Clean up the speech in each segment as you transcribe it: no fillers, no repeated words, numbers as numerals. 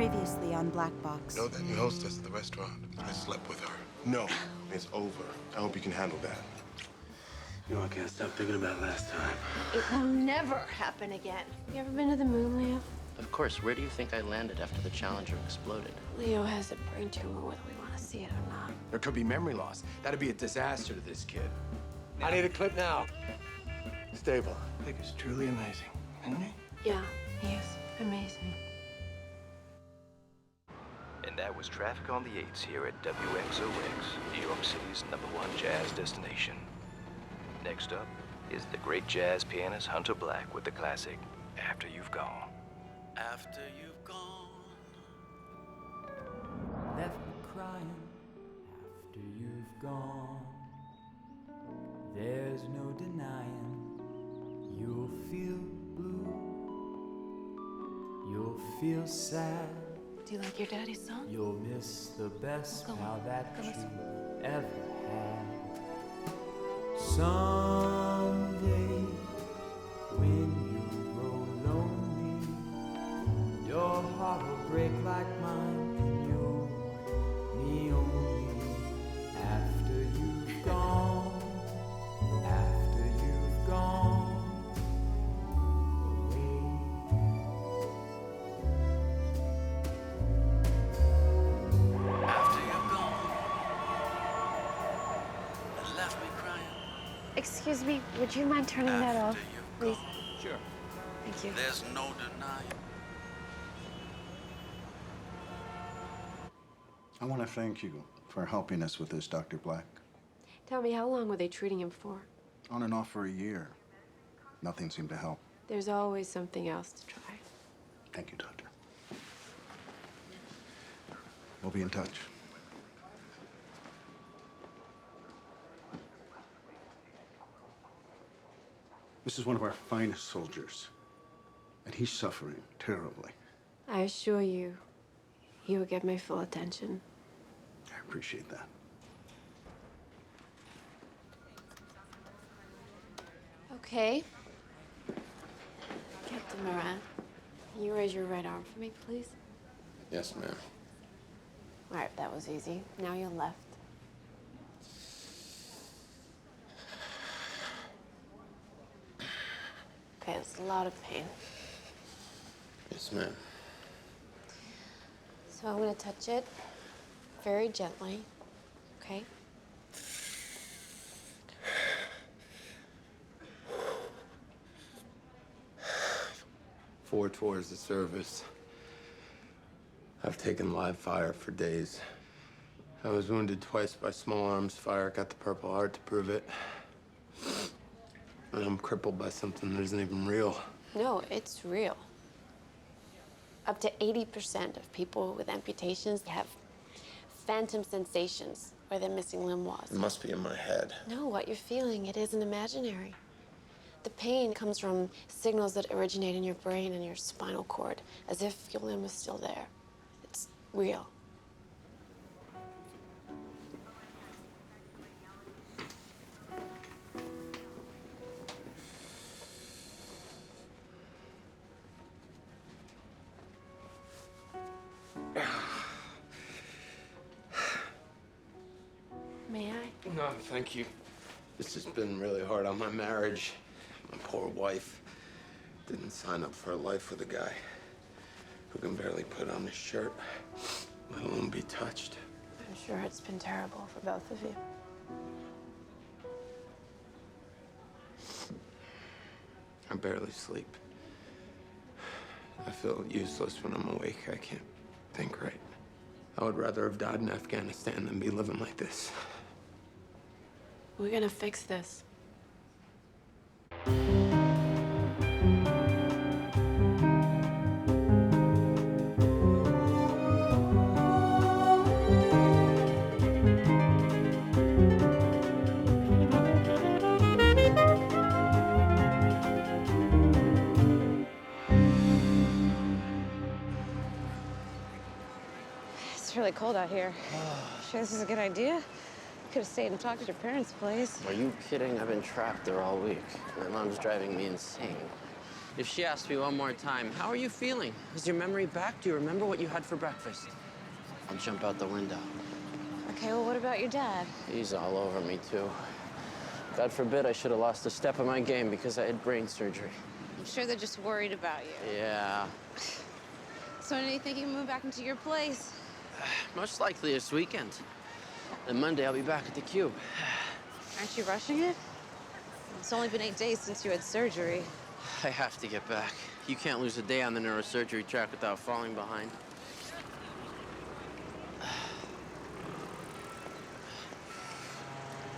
Previously on Black Box. Know that new hostess at the restaurant. I slept with her. No, it's over. I hope you can handle that. You know, I can't stop thinking about last time. It will never happen again. You ever been to the moon, Leo? Of course. Where do you think I landed after the Challenger exploded? Leo has a brain tumor, whether we want to see it or not. There could be memory loss. That'd be a disaster to this kid. I need a clip now. Stable. Vic is truly amazing, isn't he? Yeah, he is amazing. And that was Traffic on the 8s here at WXOX, New York City's #1 jazz destination. Next up is the great jazz pianist Hunter Black with the classic, After You've Gone. After you've gone, left me crying. After you've gone, there's no denying you'll feel blue, you'll feel sad. Do you like your daddy's song? You'll miss the best pal that you ever had. Someday, when you grow lonely, your heart will break like mine, and you'll me only. After you've gone, after you've gone away. after you've gone, and left me crying. Excuse me, would you mind turning that off, After you've please? gone, Sure. Thank you. there's no denying. I want to thank you for helping us with this, Dr. Black. Tell me, how long were they treating him for? On and off for a year. Nothing seemed to help. There's always something else to try. Thank you, Doctor. We'll be in touch. This is one of our finest soldiers, and he's suffering terribly. I assure you, he will get my full attention. I appreciate that. Okay. Captain Moran, can you raise your right arm for me, please? Yes, ma'am. All right, that was easy. Now your left. Okay, it's a lot of pain. Yes, ma'am. So I'm gonna touch it very gently, okay? Four tours of service. I've taken live fire for days. I was wounded twice by small arms fire, got the Purple Heart to prove it. And I'm crippled by something that isn't even real. No, it's real. Up to 80% of people with amputations have phantom sensations where their missing limb was. It must be in my head. No, what you're feeling, it isn't imaginary. The pain comes from signals that originate in your brain and your spinal cord, as if your limb was still there. It's real. May I? No, thank you. This has been really hard on my marriage. My poor wife didn't sign up for a life with a guy who can barely put on his shirt, let alone be touched. I'm sure it's been terrible for both of you. I barely sleep. I feel useless when I'm awake. I can't think right. I would rather have died in Afghanistan than be living like this. We're gonna fix this. It's really cold out here. Sure this is a good idea? Could have stayed and talked at your parents' place. Are you kidding? I've been trapped there all week. My mom's driving me insane. If she asks me one more time, how are you feeling? Is your memory back? Do you remember what you had for breakfast? I'll jump out the window. Okay, well, what about your dad? He's all over me, too. God forbid I should have lost a step of my game because I had brain surgery. I'm sure they're just worried about you. Yeah. So when do you think you can move back into your place? Most likely this weekend. Then Monday, I'll be back at the Cube. Aren't you rushing it? It's only been 8 days since you had surgery. I have to get back. You can't lose a day on the neurosurgery track without falling behind.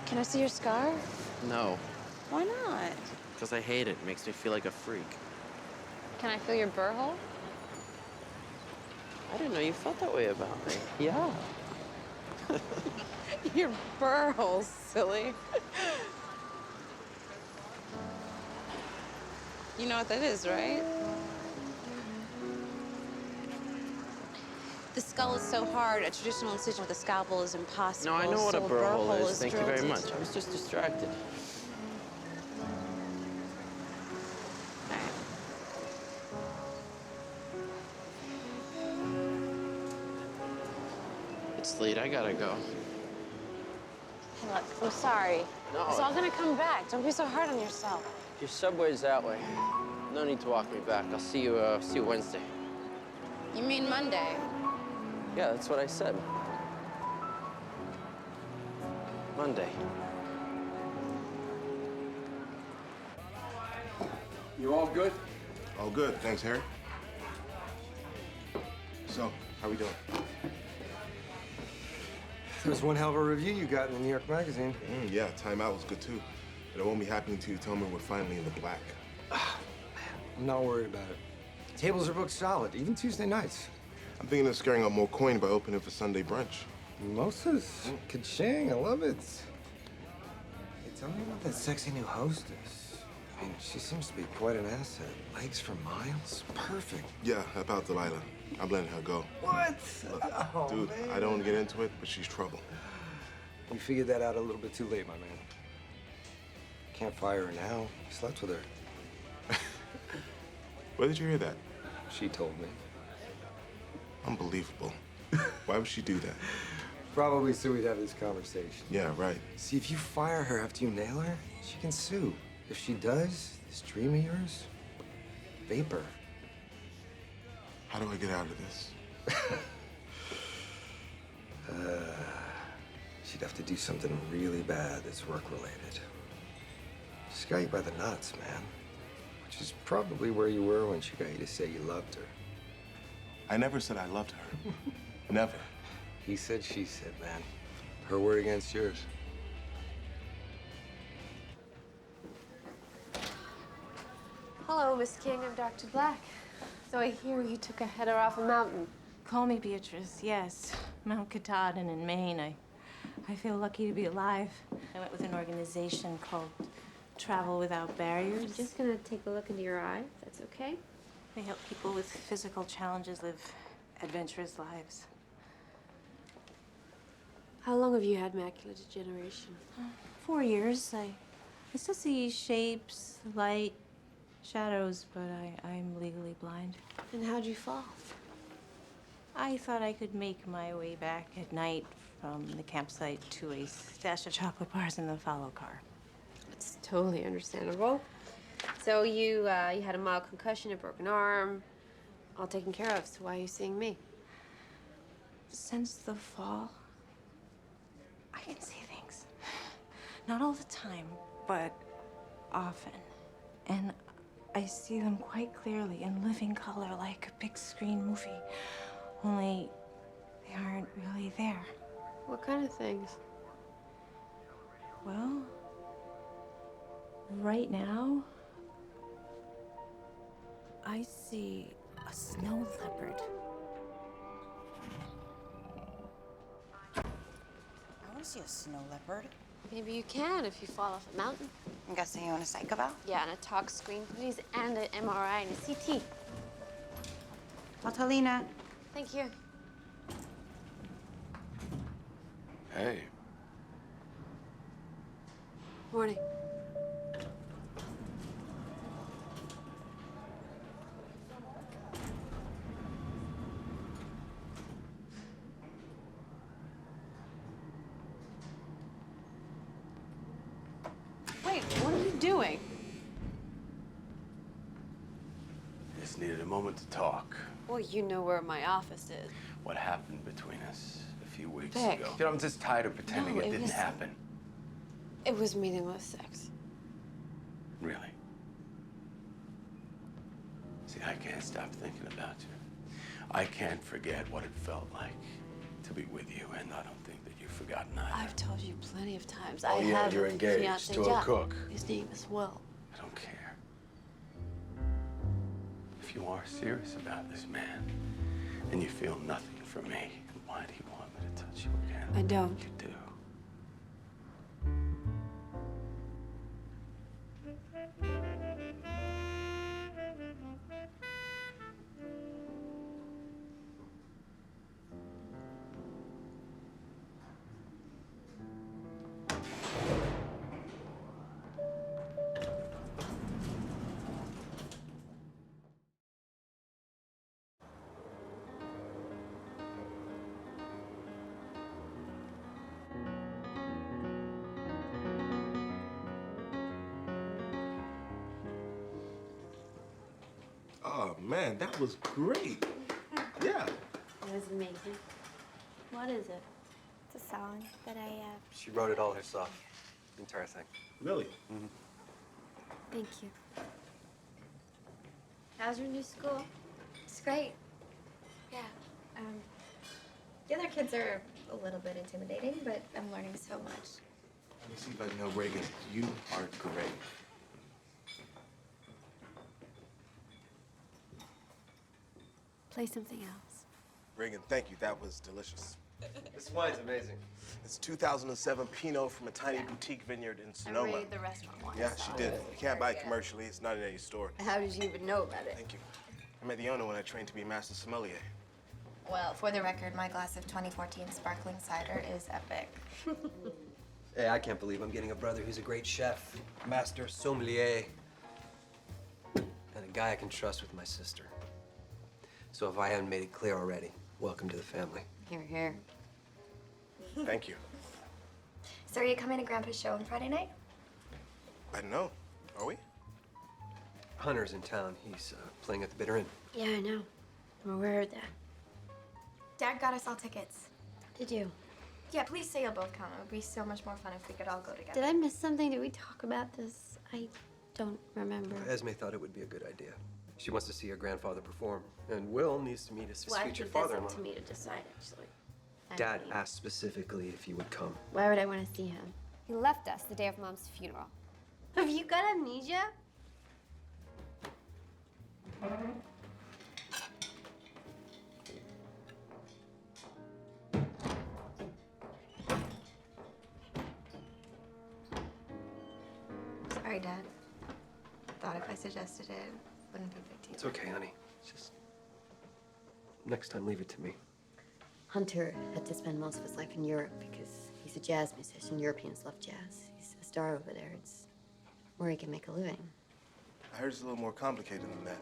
Can I see your scar? No, Why not? because I hate it. It makes me feel like a freak. Can I feel your burr hole? I didn't know you felt that way about me. Yeah. Your burr hole, silly. You know what that is, right? The skull is so hard, a traditional incision with a scalpel is impossible. No, I know what a so burr hole is. Thank you drilled very into- much. I was just distracted. It's late. I gotta go. Hey, look, I'm sorry. No. It's all gonna come back. Don't be so hard on yourself. Your subway's that way. No need to walk me back. I'll see you Wednesday. You mean Monday? Yeah, that's what I said. Monday. You all good? All good. Thanks, Harry. So, how we doing? There was one hell of a review you got in the New York Magazine. Yeah, Time Out was good, too. But it won't be happening until you tell me we're finally in the black. I'm not worried about it. Tables are booked solid, even Tuesday nights. I'm thinking of scaring up more coin by opening for Sunday brunch. Mimosas, ka-ching, I love it. Hey, tell me about that sexy new hostess. I mean, she seems to be quite an asset. Legs for miles, perfect. Yeah, about Delilah. I'm letting her go. What? Look, Oh, dude, man. I don't want to get into it, but she's trouble. You figured that out a little bit too late, my man. Can't fire her now. You slept with her. Where did you hear that? She told me. Unbelievable. Why would she do that? Probably so we'd have this conversation. Yeah, right. See, if you fire her after you nail her, she can sue. If she does, this dream of yours, vapor. How do I get out of this? She'd have to do something really bad that's work-related. She's got you by the nuts, man. Which is probably where you were when she got you to say you loved her. I never said I loved her. Never. He said, she said, man. Her word against yours. Hello, Miss King. I'm Dr. Black. So I hear you took a header off a mountain. Call me Beatrice, yes. Mount Katahdin in Maine. I feel lucky to be alive. I went with an organization called Travel Without Barriers. I'm just gonna take a look into your eyes. That's okay? They help people with physical challenges live adventurous lives. How long have you had macular degeneration? 4 years. I still see shapes, light, shadows, but I'm legally blind. And how'd you fall? I thought I could make my way back at night from the campsite to a stash of chocolate bars in the follow car. It's totally understandable. So you had a mild concussion, a broken arm, all taken care of. So why are you seeing me? Since the fall, I can see things. Not all the time, but often. And I see them quite clearly in living color, like a big screen movie. Only they aren't really there. What kind of things? Well, right now, I see a snow leopard. I want to see a snow leopard. Maybe you can if you fall off a mountain. I'm guessing you want a psych eval? Yeah, and a talk screen, please, and an MRI and a CT. Altalina. Thank you. Hey. Morning. good to talk. Well, you know where my office is. What happened between us a few weeks Vic. ago? You know, I'm just tired of pretending No, it it didn't was- happen. It was meaningless sex. Really? See, I can't stop thinking about you. I can't forget what it felt like to be with you, and I don't think that you've forgotten either. I've told you plenty of times. Oh, I yeah, have you're a engaged fiancé. to a Yeah, cook. His name is Will. I don't care. If you are serious about this man, and you feel nothing for me, why do you want me to touch you again? I don't. You do. Oh, man, that was great. Yeah. It was amazing. What is it? It's a song that I, She wrote it all herself. The entire thing. Really? Mm-hmm. thank you. How's your new school? It's great. Yeah. The other kids are a little bit intimidating, but I'm learning so much. Let me see if I know, Reagan. You are great. Play something else. Reagan, thank you. That was delicious. This wine's amazing. It's 2007 Pinot from a tiny boutique vineyard in I Sonoma. raided the restaurant once. Yeah, she did. You can't buy it commercially. It's not in any store. How did you even know about it? Thank you. I met the owner when I trained to be a master sommelier. Well, for the record, my glass of 2014 sparkling cider is epic. Hey, I can't believe I'm getting a brother who's a great chef, master sommelier, and a guy I can trust with my sister. So if I haven't made it clear already, welcome to the family. Here, here. Thank you. So are you coming to Grandpa's show on Friday night? I don't know. Are we? Hunter's in town. He's playing at the Bitter Inn. Yeah, I know. I'm aware of that. Dad got us all tickets. Did you? Yeah, please say you'll both come. It would be so much more fun if we could all go together. Did I miss something? Did we talk about this? I don't remember. Esme thought it would be a good idea. She wants to see her grandfather perform, and Will needs to meet his Well, I future think that's father-in-law. up to me to decide, actually. Dad asked specifically if you would come. Why would I want to see him? He left us the day of Mom's funeral. Have you got amnesia? Sorry, Dad. Thought if I suggested it, it wouldn't be a big deal. It's okay, honey. Just next time, leave it to me. Hunter had to spend most of his life in Europe because he's a jazz musician. Europeans love jazz. He's a star over there. It's where he can make a living. I heard it's a little more complicated than that.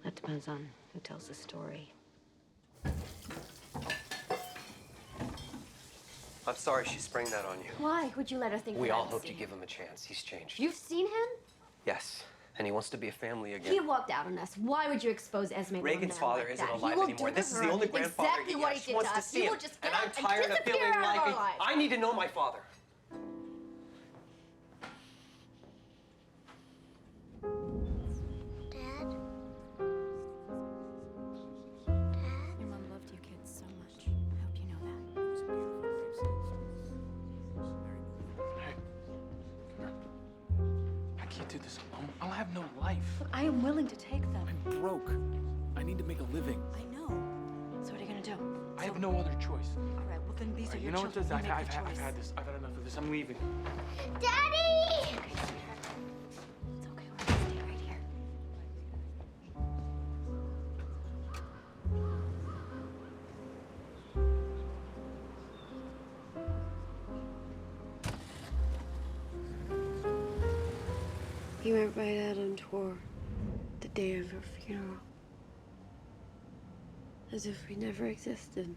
That depends on who tells the story. I'm sorry she sprang that on you. Why would you let her think We that I all would hoped see you'd him? give him a chance. He's changed. You've seen him? Yes, and he wants to be a family again. He walked out on us. Why would you expose Esme to a Reagan's man father like isn't that? alive He will anymore. do This to is her the only grandfather exactly he what has. he She did wants to to us. see He him. will just And get I'm up and tired of disappear feeling out of like our it. lives. I need to know my father. Dad? Your mom loved you kids so much. I hope you know that. I can't do this alone. I'll have no life. Look, I am willing to take them. I'm broke. I need to make a living. I know. So what are you gonna do? I have no other choice. All right, well then these are You your know what children. this? You I've make the choice. had this. I've had enough of this. I'm leaving. Daddy! Okay, sweetheart. It's okay. We're gonna stay right here. He went right out on tour the day of her funeral. As if we never existed.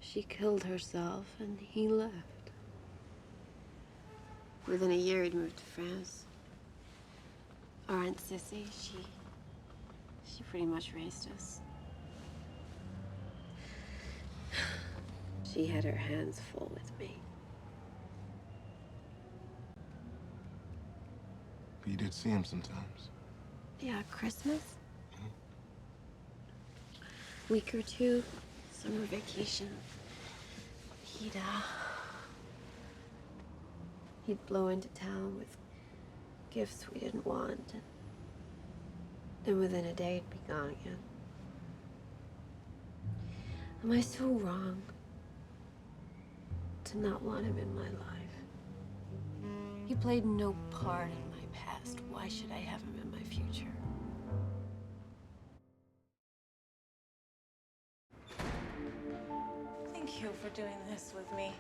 She killed herself and he left. Within a year, he'd moved to France. Our Aunt Sissy, she pretty much raised us. She had her hands full with me. But you did see him sometimes. Yeah, Christmas. Week or two, summer vacation. He'd blow into town with gifts we didn't want. And within a day, he'd be gone again. Am I so wrong to not want him in my life? He played no part in my past. Why should I have him in my future? Thank you for doing this with me.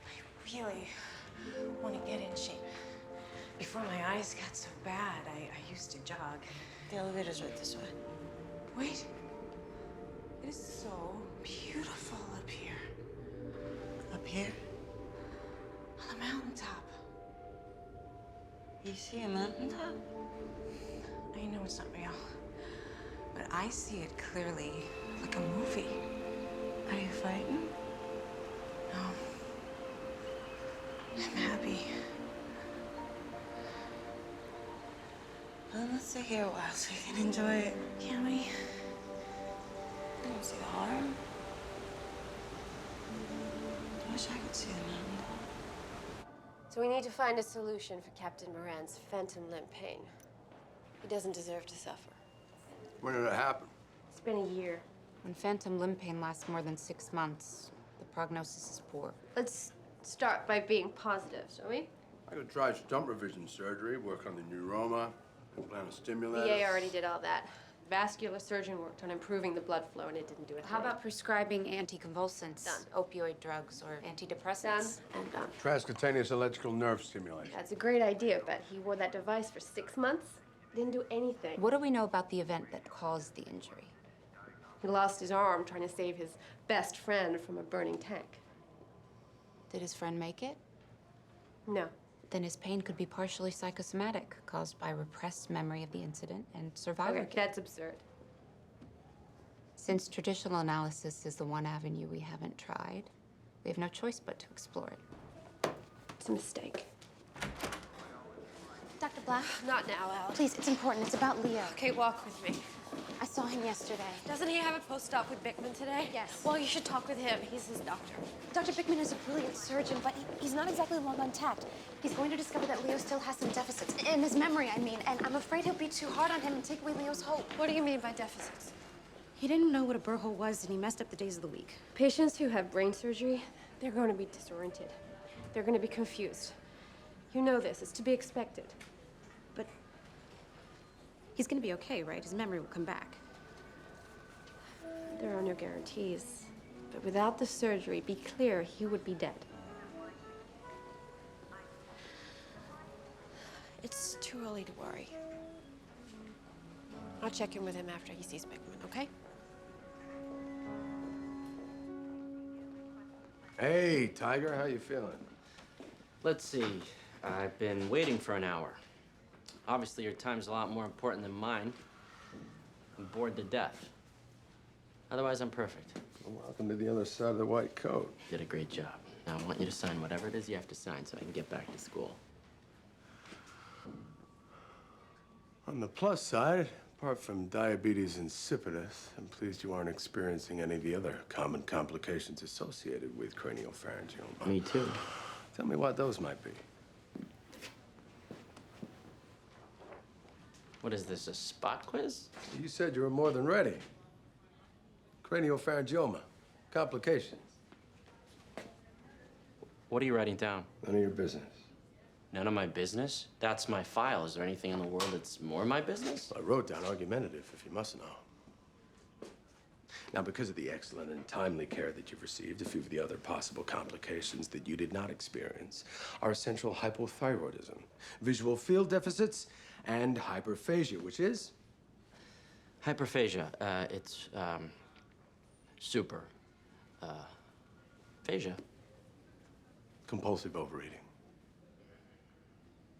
I really want to get in shape. Before my eyes got so bad, I used to jog. The elevator's right this way. Wait. It is so beautiful up here. Up here? On the mountaintop. You see a mountaintop? I know it's not real, but I see it clearly, like a movie. Are you frightened? No. I'm happy. Well, let's stay here a while so you can enjoy it. Can we? I don't see the harm. I wish I could see the mountaintop. So we need to find a solution for Captain Moran's phantom limb pain. He doesn't deserve to suffer. When did it happen? It's been a year. When phantom limb pain lasts more than 6 months, the prognosis is poor. Let's start by being positive, shall we? I could try stump revision surgery, work on the neuroma, implant a stimulator. VA already did all that. Vascular surgeon worked on improving the blood flow, and it didn't do it. How about prescribing anticonvulsants, Done. opioid drugs, or antidepressants? Done and done. Transcutaneous electrical nerve stimulation. That's a great idea, but he wore that device for 6 months. Didn't do anything. What do we know about the event that caused the injury? He lost his arm trying to save his best friend from a burning tank. Did his friend make it? No. Then his pain could be partially psychosomatic, caused by repressed memory of the incident and survivor Okay, that's absurd. Since traditional analysis is the one avenue we haven't tried, we have no choice but to explore it. It's a mistake. Dr. Black? Not now, Al. Please, it's important. It's about Leo. Okay, walk with me. I saw him yesterday. Doesn't he have a post-op with Bickman today? Yes. Well, you should talk with him. He's his doctor. Dr. Bickman is a brilliant surgeon, but he's not exactly long on tact. He's going to discover that Leo still has some deficits. In his memory, I mean. And I'm afraid he'll be too hard on him and take away Leo's hope. What do you mean by deficits? He didn't know what a burr hole was, and he messed up the days of the week. Patients who have brain surgery, they're going to be disoriented. They're going to be confused. You know this. It's to be expected. But he's going to be okay, right? His memory will come back. There are no guarantees. But without the surgery, be clear, he would be dead. It's too early to worry. I'll check in with him after he sees Bickman, okay? Hey, Tiger, how you feeling? Let's see. I've been waiting for an hour. Obviously, your time's a lot more important than mine. I'm bored to death. Otherwise, I'm perfect. Well, welcome to the other side of the white coat. Did a great job. Now, I want you to sign whatever it is you have to sign so I can get back to school. On the plus side, apart from diabetes insipidus, I'm pleased you aren't experiencing any of the other common complications associated with craniopharyngioma. Me too. Tell me what those might be. What is this, a spot quiz? You said you were more than ready. Craniopharyngioma. Complications. What are you writing down? None of your business. None of my business? That's my file. Is there anything in the world that's more my business? I wrote down argumentative, if you must know. Now, because of the excellent and timely care that you've received, a few of the other possible complications that you did not experience are essential hypothyroidism, visual field deficits, and hyperphagia, which is? Hyperphagia. It's super. Phagia. Compulsive overeating.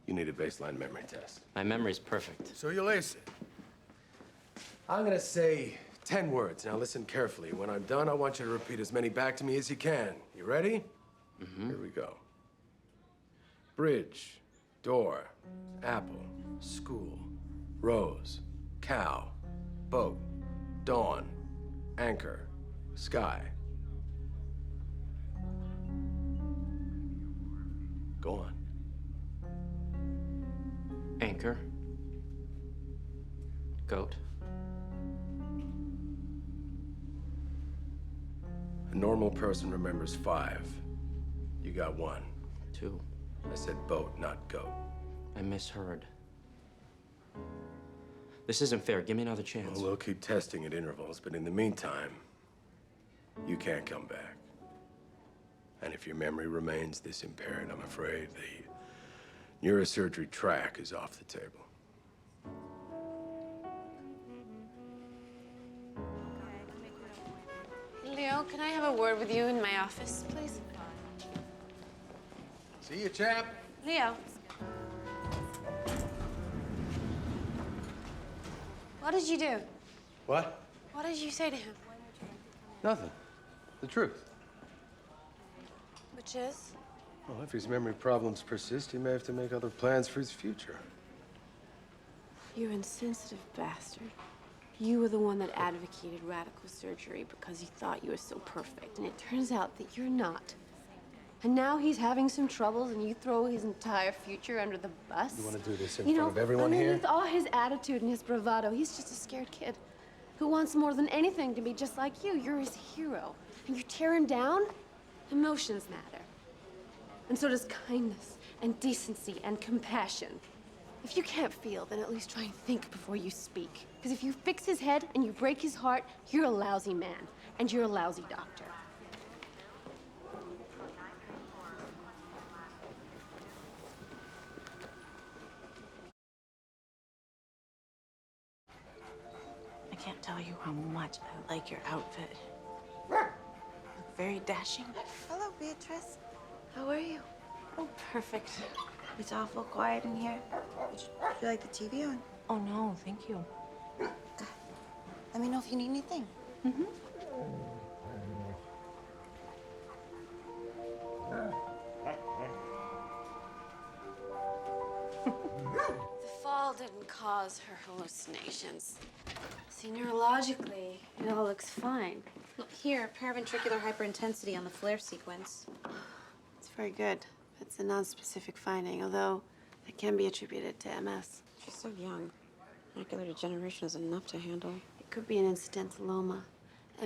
You need a baseline memory test. My memory's perfect. So you'll ace it. I'm gonna say 10 words. Now listen carefully. When I'm done, I want you to repeat as many back to me as you can. You ready? Mm-hmm. Here we go. Bridge, door, apple, school, rose, cow, boat, dawn, anchor, sky. Go on. Anchor. Goat. A normal person remembers 5. You got 1. 2. I said boat, not goat. I misheard. This isn't fair. Give me another chance. Well, we'll keep testing at intervals, but in the meantime, you can't come back. And if your memory remains this impaired, I'm afraid the neurosurgery track is off the table. Leo, can I have a word with you in my office, please? See you, chap. Leo. What did you do? What? What did you say to him? Nothing. The truth. Which is? Well, if his memory problems persist, he may have to make other plans for his future. You insensitive bastard. You were the one that advocated radical surgery because you thought you were so perfect, and it turns out that you're not. And now he's having some troubles, and you throw his entire future under the bus? You want to do this in front of everyone here? With all his attitude and his bravado, he's just a scared kid who wants more than anything to be just like you. You're his hero, and you tear him down? Emotions matter. And so does kindness and decency and compassion. If you can't feel, then at least try and think before you speak. Because if you fix his head and you break his heart, you're a lousy man, and you're a lousy doctor. I can't tell you how much I like your outfit. You look very dashing. Hello, Beatrice. How are you? Oh, perfect. It's awful quiet in here. Would you like the TV on? Oh, no, thank you. Let me know if you need anything. Mm-hmm. The fall didn't cause her hallucinations. See, neurologically, it all looks fine. Look here, paraventricular hyperintensity on the flare sequence. It's very good. It's a non-specific finding, although it can be attributed to MS. She's so young. Macular degeneration is enough to handle. It could be an incidentaloma.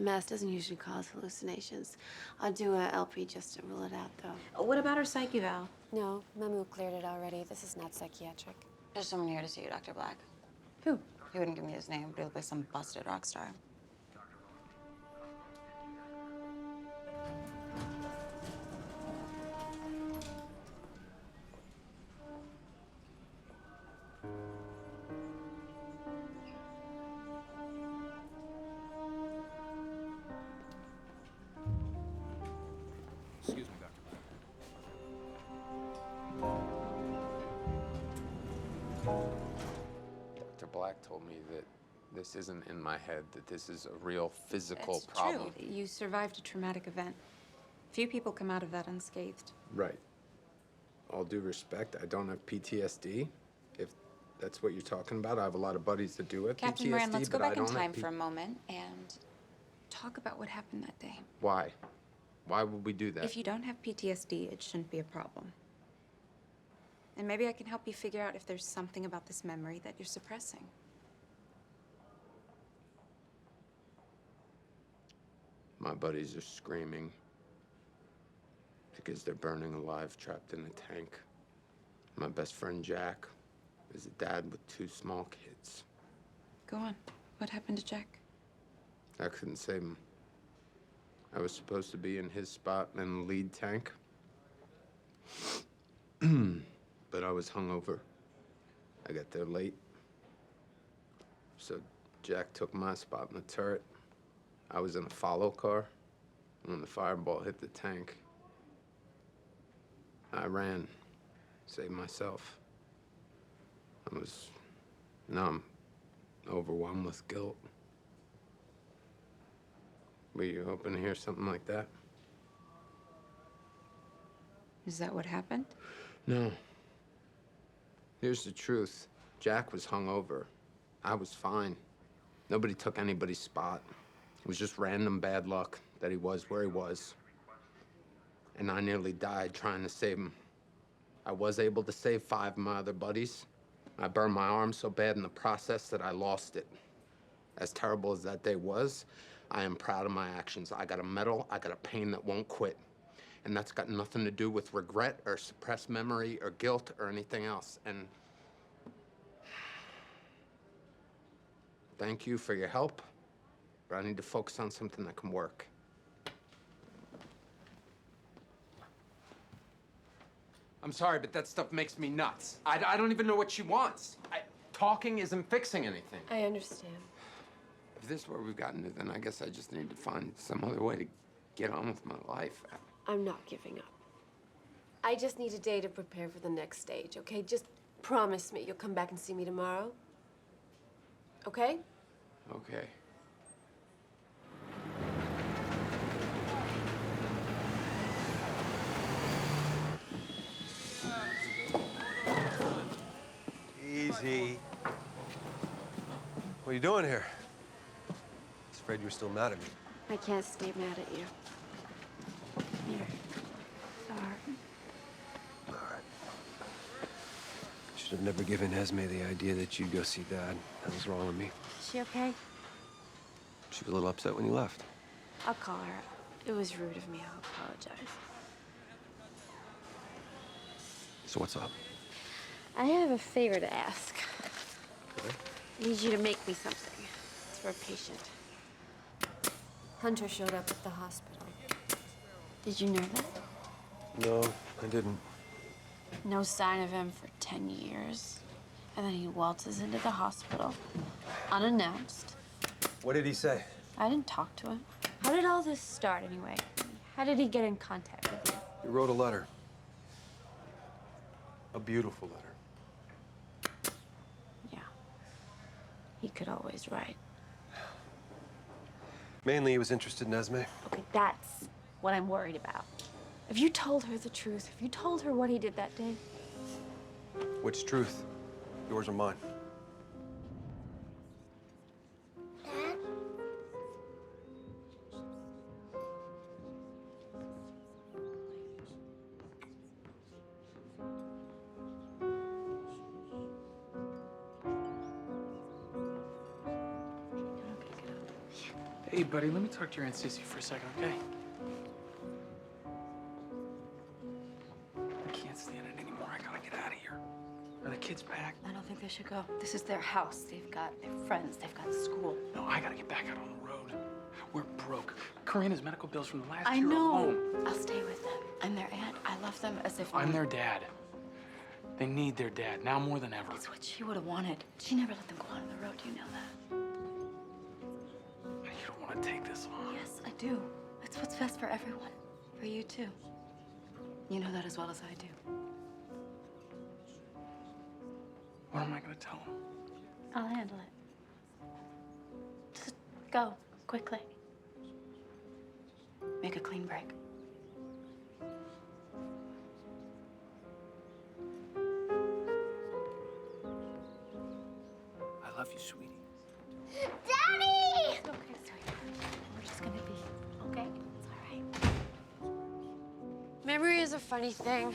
MS doesn't usually cause hallucinations. I'll do a LP just to rule it out, though. What about her psych eval? No, Memu cleared it already. This is not psychiatric. There's someone here to see you, Dr. Black. Who? He wouldn't give me his name, but he looked like some busted rock star. Excuse me, Dr. Dr. Black told me that this isn't in my head, that this is a real physical It's problem. true. You survived a traumatic event. Few people come out of that unscathed. Right. All due respect, I don't have PTSD. If that's what you're talking about, I have a lot of buddies that do have Captain PTSD, Moran, let's go but I back in don't have time P- for a moment and talk about what happened that day. Why? Why would we do that? If you don't have PTSD, it shouldn't be a problem. And maybe I can help you figure out if there's something about this memory that you're suppressing. My buddies are screaming because they're burning alive, trapped in a tank. My best friend Jack is a dad with 2 small kids. Go on. What happened to Jack? I couldn't save him. I was supposed to be in his spot in the lead tank. But I was hungover. I got there late. So Jack took my spot in the turret. I was in a follow car. And when the fireball hit the tank, I ran. Saved myself. I was numb, overwhelmed with guilt. Were you hoping to hear something like that? Is that what happened? No. Here's the truth. Jack was hungover. I was fine. Nobody took anybody's spot. It was just random bad luck that he was where he was. And I nearly died trying to save him. I was able to save 5 of my other buddies. I burned my arm so bad in the process that I lost it. As terrible as that day was, I am proud of my actions. I got a medal, I got a pain that won't quit. And that's got nothing to do with regret or suppressed memory or guilt or anything else. And thank you for your help, but I need to focus on something that can work. I'm sorry, but that stuff makes me nuts. I don't even know what she wants. Talking isn't fixing anything. I understand. If this is where we've gotten to, then I guess I just need to find some other way to get on with my life. I'm not giving up. I just need a day to prepare for the next stage, okay? Just promise me you'll come back and see me tomorrow. Okay? Okay. Easy. What are you doing here? I was afraid you were still mad at me. I can't stay mad at you. Here. Sorry. All right. Should have never given Esme the idea that you'd go see Dad. That was wrong with me. Is she okay? She was a little upset when you left. I'll call her. It was rude of me. I'll apologize. So what's up? I have a favor to ask. Okay. I need you to make me something. It's for a patient. Hunter showed up at the hospital. Did you know that? No, I didn't. No sign of him for 10 years. And then he waltzes into the hospital, unannounced. What did he say? I didn't talk to him. How did all this start, anyway? How did he get in contact with you? He wrote a letter. A beautiful letter. Yeah. He could always write. Mainly, he was interested in Esme. Okay, that's what I'm worried about. If you told her the truth, if you told her what he did that day, Which truth? Yours or mine? Hey, buddy, let me talk to your Aunt Sissy for a second, okay? I can't stand it anymore. I gotta get out of here. Are the kids back? I don't think they should go. This is their house. They've got their friends. They've got school. No, I gotta get back out on the road. We're broke. Karina's medical bills from the last I year know. alone. I'll stay with them. I'm their aunt. I love them as if I'm their dad. They need their dad, now more than ever. It's what she would have wanted. She never let them go out on the road. You know that. You don't want to take this on. Yes, I do. It's what's best for everyone. For you, too. You know that as well as I do. What am I gonna tell him? I'll handle it. Just go, quickly. Make a clean break. I love you, sweetie. Daddy! It's okay, sweetheart. We're just gonna be, okay? It's all right. Memory is a funny thing.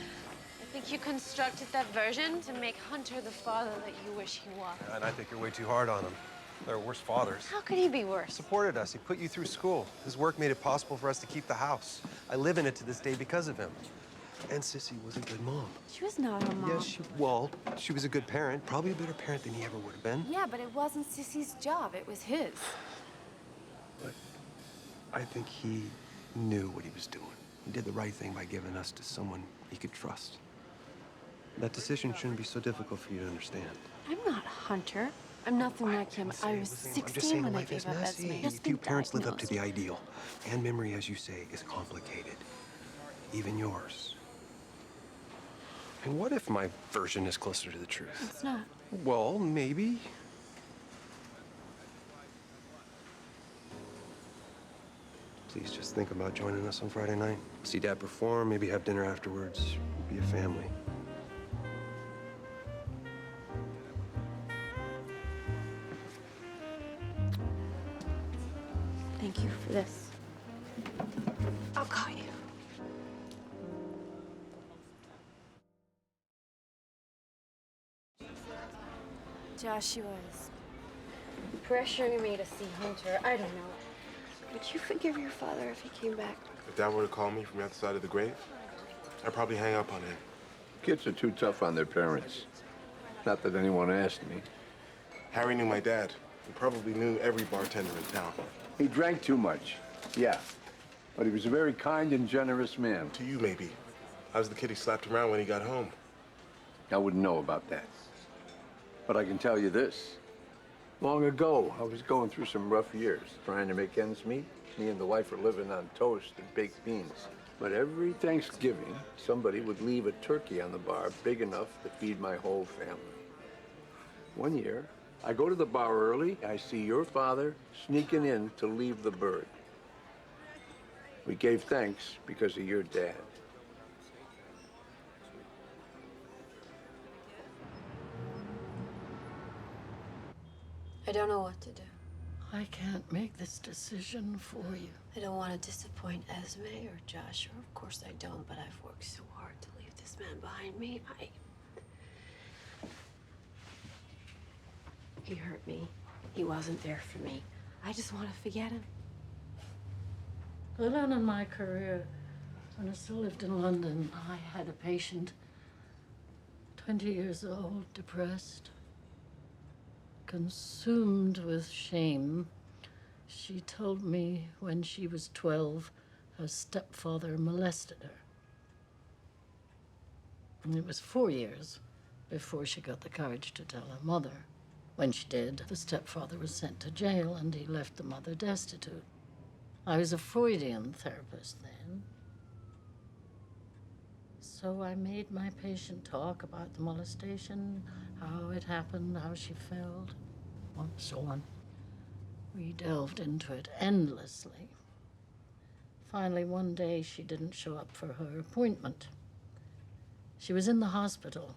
I think you constructed that version to make Hunter the father that you wish he was. And I think you're way too hard on him. There are worse fathers. How could he be worse? He supported us. He put you through school. His work made it possible for us to keep the house. I live in it to this day because of him. And Sissy was a good mom. She was not a mom. Yes, she was a good parent. Probably a better parent than he ever would have been. Yeah, but it wasn't Sissy's job. It was his. But I think he knew what he was doing. He did the right thing by giving us to someone he could trust. That decision shouldn't be so difficult for you to understand. I'm not Hunter. I'm nothing like him. I was 16 when I gave up Esme. Few parents live up to the ideal. And memory, as you say, is complicated. Even yours. And what if my version is closer to the truth? It's not. Well, maybe. Please just think about joining us on Friday night. See Dad perform, maybe have dinner afterwards. Be a family. Thank you for this. I'll call you. Joshua is pressuring me to see Hunter. I don't know. Would you forgive your father if he came back? If Dad were to call me from the other side of the grave, I'd probably hang up on him. Kids are too tough on their parents. Not that anyone asked me. Harry knew my dad. He probably knew every bartender in town. He drank too much, yeah. But he was a very kind and generous man. To you, maybe. I was the kid he slapped around when he got home. I wouldn't know about that. But I can tell you this. Long ago, I was going through some rough years, trying to make ends meet. Me and the wife were living on toast and baked beans. But every Thanksgiving, somebody would leave a turkey on the bar big enough to feed my whole family. One year, I go to the bar early. I see your father sneaking in to leave the bird. We gave thanks because of your dad. I don't know what to do. I can't make this decision for you. I don't want to disappoint Esme or Joshua. Of course I don't, but I've worked so hard to leave this man behind me. He hurt me. He wasn't there for me. I just want to forget him. Early on in my career, when I still lived in London, I had a patient, 20 years old, depressed, consumed with shame. She told me when she was 12, her stepfather molested her. And it was 4 years before she got the courage to tell her mother. When she did, the stepfather was sent to jail and he left the mother destitute. I was a Freudian therapist then. So I made my patient talk about the molestation, how it happened, how she felt, and so on. We delved into it endlessly. Finally, one day, she didn't show up for her appointment. She was in the hospital.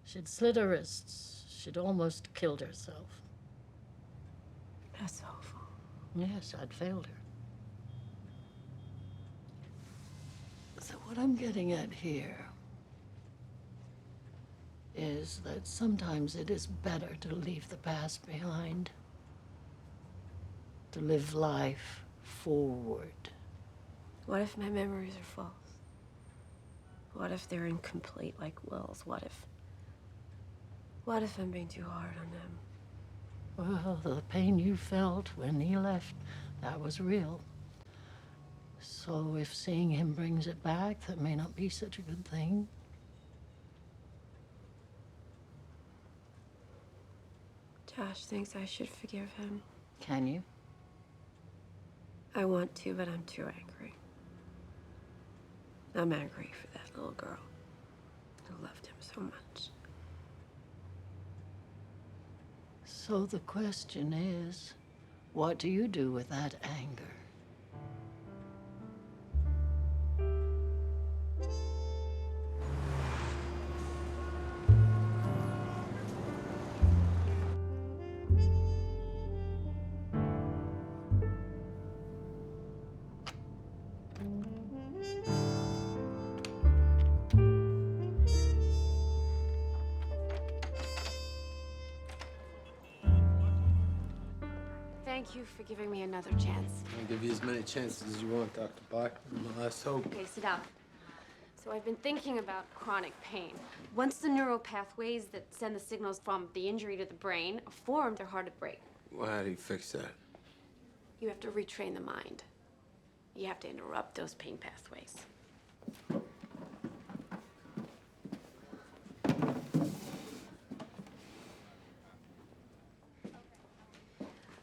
She'd slit her wrists. She'd almost killed herself. That's awful. Yes, I'd failed her. So what I'm getting at here is that sometimes it is better to leave the past behind, to live life forward. What if my memories are false? What if they're incomplete like Will's? What if I'm being too hard on them? Well, the pain you felt when he left, that was real. So if seeing him brings it back, that may not be such a good thing. Josh thinks I should forgive him. Can you? I want to, but I'm too angry. I'm angry for that little girl who loved him so much. So the question is, what do you do with that anger? Thank you for giving me another chance. I'll give you as many chances as you want, Dr. Black. My last hope. Okay, sit down. So I've been thinking about chronic pain. Once the neural pathways that send the signals from the injury to the brain are formed, they're hard to break. Well, how do you fix that? You have to retrain the mind. You have to interrupt those pain pathways.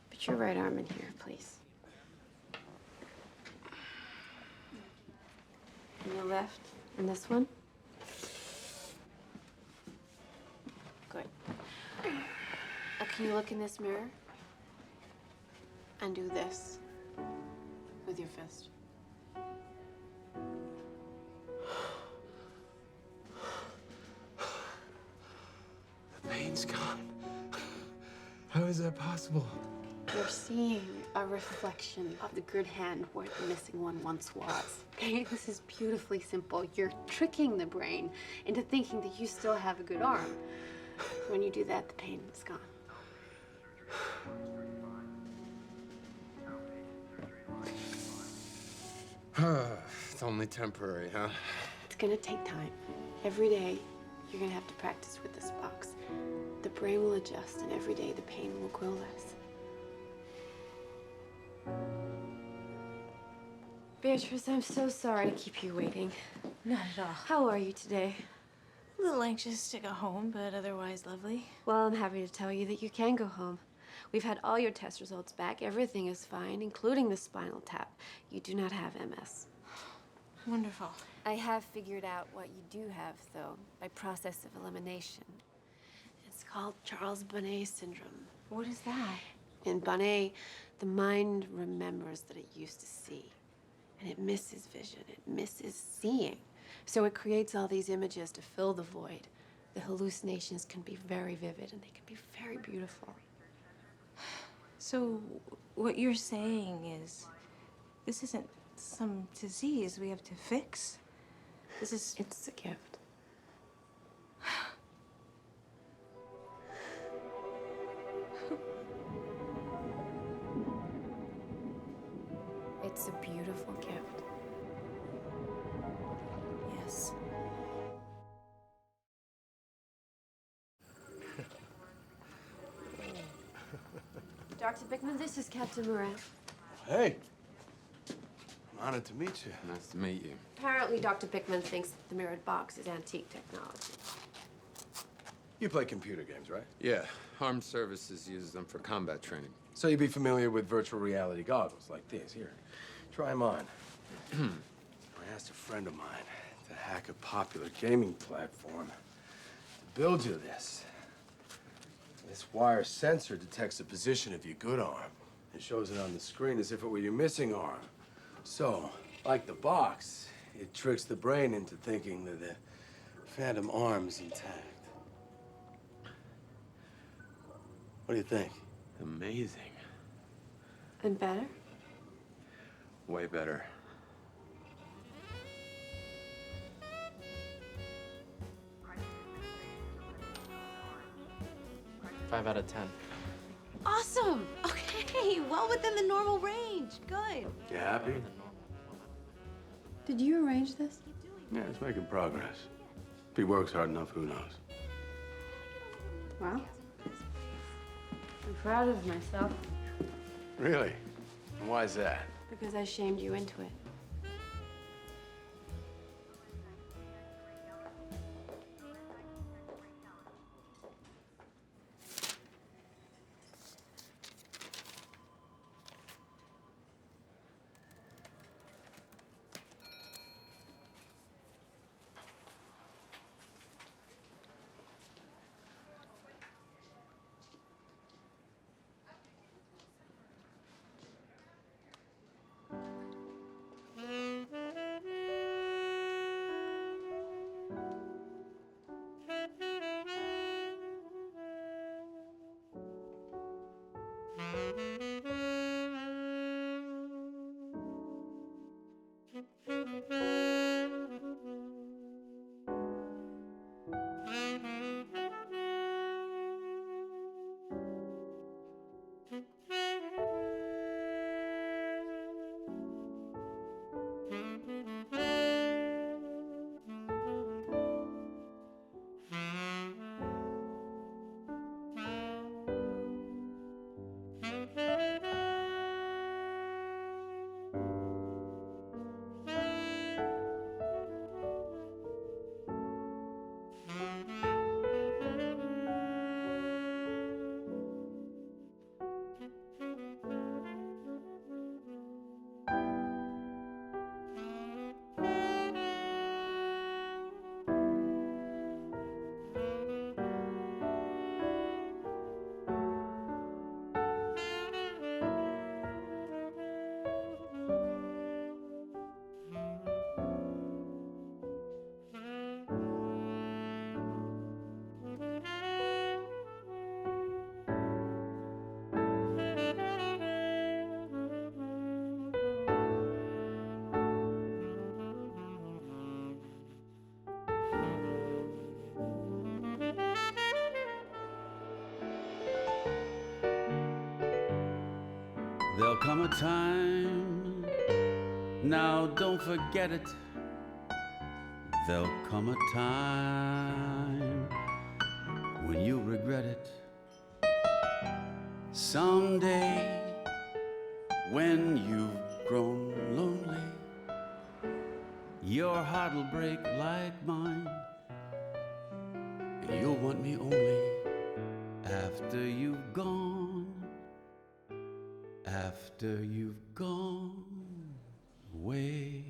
Put your right arm in here, please. And your left. And this one. Can you look in this mirror? And do this with your fist. The pain's gone. How is that possible? You're seeing a reflection of the good hand where the missing one once was. Okay, this is beautifully simple. You're tricking the brain into thinking that you still have a good arm. When you do that, the pain is gone. It's only temporary, huh? It's gonna take time. Every day, you're gonna have to practice with this box. The brain will adjust, and every day the pain will grow less. Beatrice, I'm so sorry to keep you waiting. Not at all. How are you today? A little anxious to go home, but otherwise lovely. Well, I'm happy to tell you that you can go home. We've had all your test results back. Everything is fine, including the spinal tap. You do not have MS. Wonderful. I have figured out what you do have, though, by process of elimination. It's called Charles Bonnet syndrome. What is that? In Bonnet, the mind remembers that it used to see. And it misses vision, it misses seeing. So it creates all these images to fill the void. The hallucinations can be very vivid and they can be very beautiful. So, what you're saying is, this isn't some disease we have to fix? This is... It's a gift. It's a beautiful gift. Yes. Dr. Bickman, this is Captain Moran. Hey. I'm honored to meet you. Nice to meet you. Apparently, Dr. Bickman thinks that the mirrored box is antique technology. You play computer games, right? Yeah, Armed Services uses them for combat training. So you'd be familiar with virtual reality goggles like these. Here, try them on. I asked a friend of mine to hack a popular gaming platform to build you this. This wire sensor detects the position of your good arm and shows it on the screen as if it were your missing arm. So, like the box, it tricks the brain into thinking that the phantom arm is intact. What do you think? Amazing. And better? Way better. 5 out of 10. Awesome! Okay, well within the normal range. Good. You happy? Did you arrange this? Yeah, it's making progress. If he works hard enough, who knows? Well, I'm proud of myself Really? And why is that? because I shamed you into it. There'll come a time, now don't forget it. There'll come a time when you'll regret it. Someday, when you've grown lonely, your heart'll break like mine, and you'll want me only after you've gone, after you've gone away.